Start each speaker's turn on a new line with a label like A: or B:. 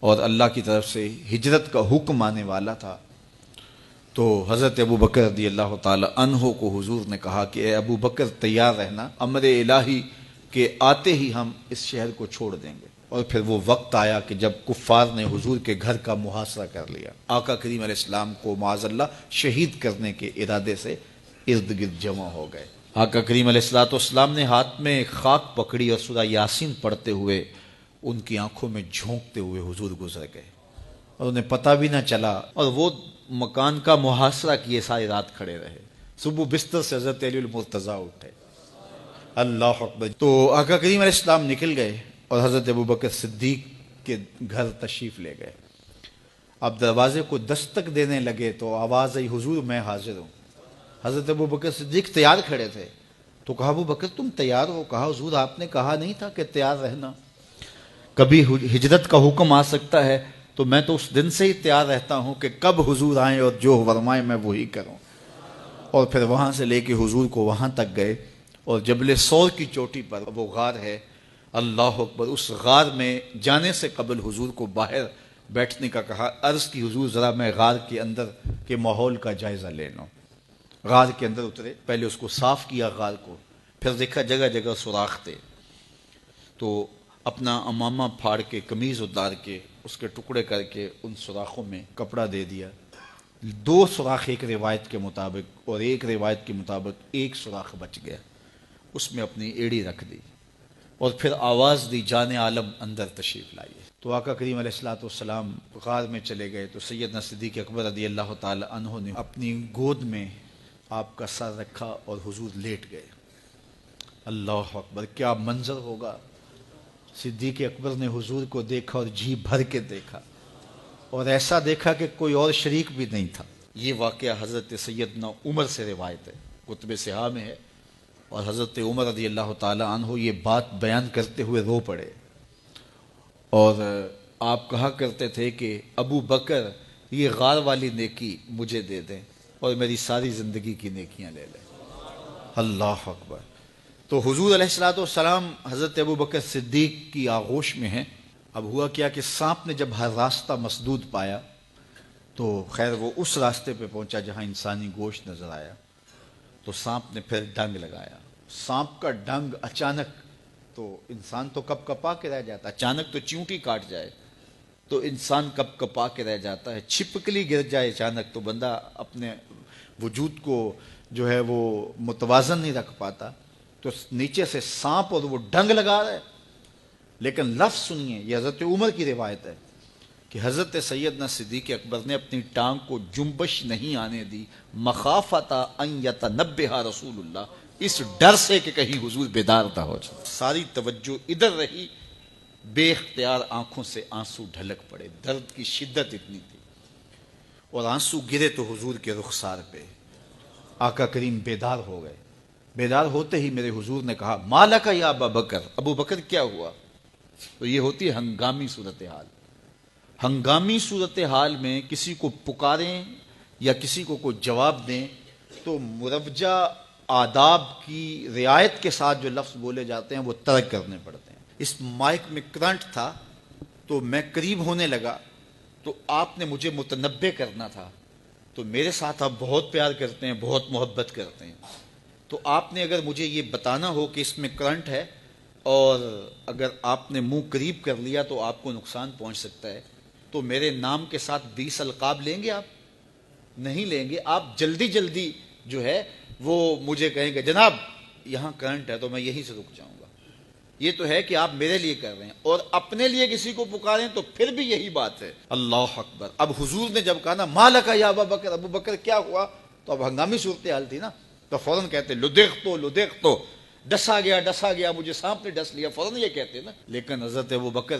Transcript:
A: اور اللہ کی طرف سے ہجرت کا حکم آنے والا تھا، تو حضرت ابو بکر رضی اللہ تعالی عنہ کو حضور نے کہا کہ اے ابو بکر تیار رہنا، امر الہی کے آتے ہی ہم اس شہر کو چھوڑ دیں گے۔ اور پھر وہ وقت آیا کہ جب کفار نے حضور کے گھر کا محاصرہ کر لیا، آقا کریم علیہ السلام کو معاذ اللہ شہید کرنے کے ارادے سے ارد گرد جمع ہو گئے۔ آقا کریم علیہ السلام نے ہاتھ میں خاک پکڑی اور سورہ یاسین پڑھتے ہوئے ان کی آنکھوں میں جھونکتے ہوئے حضور گزر گئے، اور انہیں پتہ بھی نہ چلا، اور وہ مکان کا محاصرہ کیے ساری رات کھڑے رہے۔ صبح بستر سے حضرت علی المرتضیٰ اٹھے، اللہ اکبر۔ تو آقا کریم علیہ السلام نکل گئے اور حضرت ابو بکر صدیق کے گھر تشریف لے گئے۔ اب دروازے کو دستک دینے لگے تو آواز آئی، حضور میں حاضر ہوں۔ حضرت ابو بکر صدیق تیار کھڑے تھے، تو کہا ابو بکر تم تیار ہو؟ کہا حضور آپ نے کہا نہیں تھا کہ تیار رہنا، کبھی ہجرت کا حکم آ سکتا ہے، تو میں تو اس دن سے ہی تیار رہتا ہوں کہ کب حضور آئیں اور جو فرمائیں میں وہی کروں۔ اور پھر وہاں سے لے کے حضور کو وہاں تک گئے، اور جبل سور کی چوٹی پر وہ غار ہے، اللہ اکبر، اس غار میں جانے سے قبل حضور کو باہر بیٹھنے کا کہا۔ عرض کی حضور ذرا میں غار کے اندر کے ماحول کا جائزہ لے لوں۔ غار کے اندر اترے، پہلے اس کو صاف کیا غار کو، پھر دیکھا جگہ جگہ سوراخ تھے، تو اپنا امامہ پھاڑ کے قمیض اتار کے اس کے ٹکڑے کر کے ان سوراخوں میں کپڑا دے دیا۔ 2 سوراخ ایک روایت کے مطابق، اور ایک روایت کے مطابق 1 سوراخ بچ گیا، اس میں اپنی ایڑی رکھ دی، اور پھر آواز دی جان عالم اندر تشریف لائیے۔ تو آقا کریم علیہ السلام غار میں چلے گئے، تو سیدنا صدیق اکبر رضی اللہ تعالی عنہ نے اپنی گود میں آپ کا سر رکھا اور حضور لیٹ گئے۔ اللہ اکبر، کیا منظر ہوگا! صدیق اکبر نے حضور کو دیکھا اور جی بھر کے دیکھا، اور ایسا دیکھا کہ کوئی اور شریک بھی نہیں تھا۔ یہ واقعہ حضرت سیدنا عمر سے روایت ہے، کتب صحاح میں ہے، اور حضرت عمر رضی اللہ تعالی عنہ یہ بات بیان کرتے ہوئے رو پڑے، اور آپ کہا کرتے تھے کہ ابو بکر یہ غار والی نیکی مجھے دے دیں اور میری ساری زندگی کی نیکیاں لے لیں۔ اللہ اکبر۔ تو حضور علیہ السلام حضرت ابو بکر صدیق کی آغوش میں ہیں۔ اب ہوا کیا کہ سانپ نے جب ہر راستہ مسدود پایا، تو خیر وہ اس راستے پہ پہنچا جہاں انسانی گوشت نظر آیا، تو سانپ نے پھر ڈنگ لگایا۔ سانپ کا ڈنگ اچانک، تو انسان تو کپ کپا کے رہ جاتا ہے، اچانک تو چیونٹی کاٹ جائے تو انسان کپ کپا کے رہ جاتا ہے، چھپکلی گر جائے اچانک تو بندہ اپنے وجود کو جو ہے وہ متوازن نہیں رکھ پاتا، تو نیچے سے سانپ اور وہ ڈنگ لگا رہا ہے۔ لیکن لفظ سنیے، یہ حضرت عمر کی روایت ہے کہ حضرت سیدنا صدیق اکبر نے اپنی ٹانگ کو جنبش نہیں آنے دی، مخافت ان یتنبہ رسول اللہ، اس ڈر سے کہ کہیں حضور بیدار نہ ہو جائے۔ ساری توجہ ادھر رہی، بے اختیار آنکھوں سے آنسو ڈھلک پڑے، درد کی شدت اتنی تھی، اور آنسو گرے تو حضور کے رخسار پہ۔ آقا کریم بیدار ہو گئے۔ بیدار ہوتے ہی میرے حضور نے کہا مالک یا ابا بکر، ابو بکر کیا ہوا؟ تو یہ ہوتی ہے ہنگامی صورتحال۔ ہنگامی صورتحال میں کسی کو پکاریں یا کسی کو کوئی جواب دیں تو مروجہ آداب کی رعایت کے ساتھ جو لفظ بولے جاتے ہیں وہ ترک کرنے پڑتے ہیں۔ اس مائک میں کرنٹ تھا، تو میں قریب ہونے لگا، تو آپ نے مجھے متنبہ کرنا تھا، تو میرے ساتھ آپ بہت پیار کرتے ہیں، بہت محبت کرتے ہیں، تو آپ نے اگر مجھے یہ بتانا ہو کہ اس میں کرنٹ ہے، اور اگر آپ نے منہ قریب کر لیا تو آپ کو نقصان پہنچ سکتا ہے، تو میرے نام کے ساتھ 20 القاب لیں گے؟ آپ نہیں لیں گے، آپ جلدی جلدی جو ہے وہ مجھے کہیں گے جناب یہاں کرنٹ ہے، تو میں یہیں سے رک جاؤں گا۔ یہ تو ہے کہ آپ میرے لیے کر رہے ہیں، اور اپنے لیے کسی کو پکاریں تو پھر بھی یہی بات ہے۔ اللہ اکبر۔ اب حضور نے جب کہا نا مالک یا ابا بکر، ابو بکر کیا ہوا، تو اب ہنگامی صورتحال تھی نا، تو فوراً کہتے لدغت، ڈسا گیا مجھے سانپ نے ڈس لیا، فوراً یہ کہتے نا۔ لیکن حضرت ابو بکر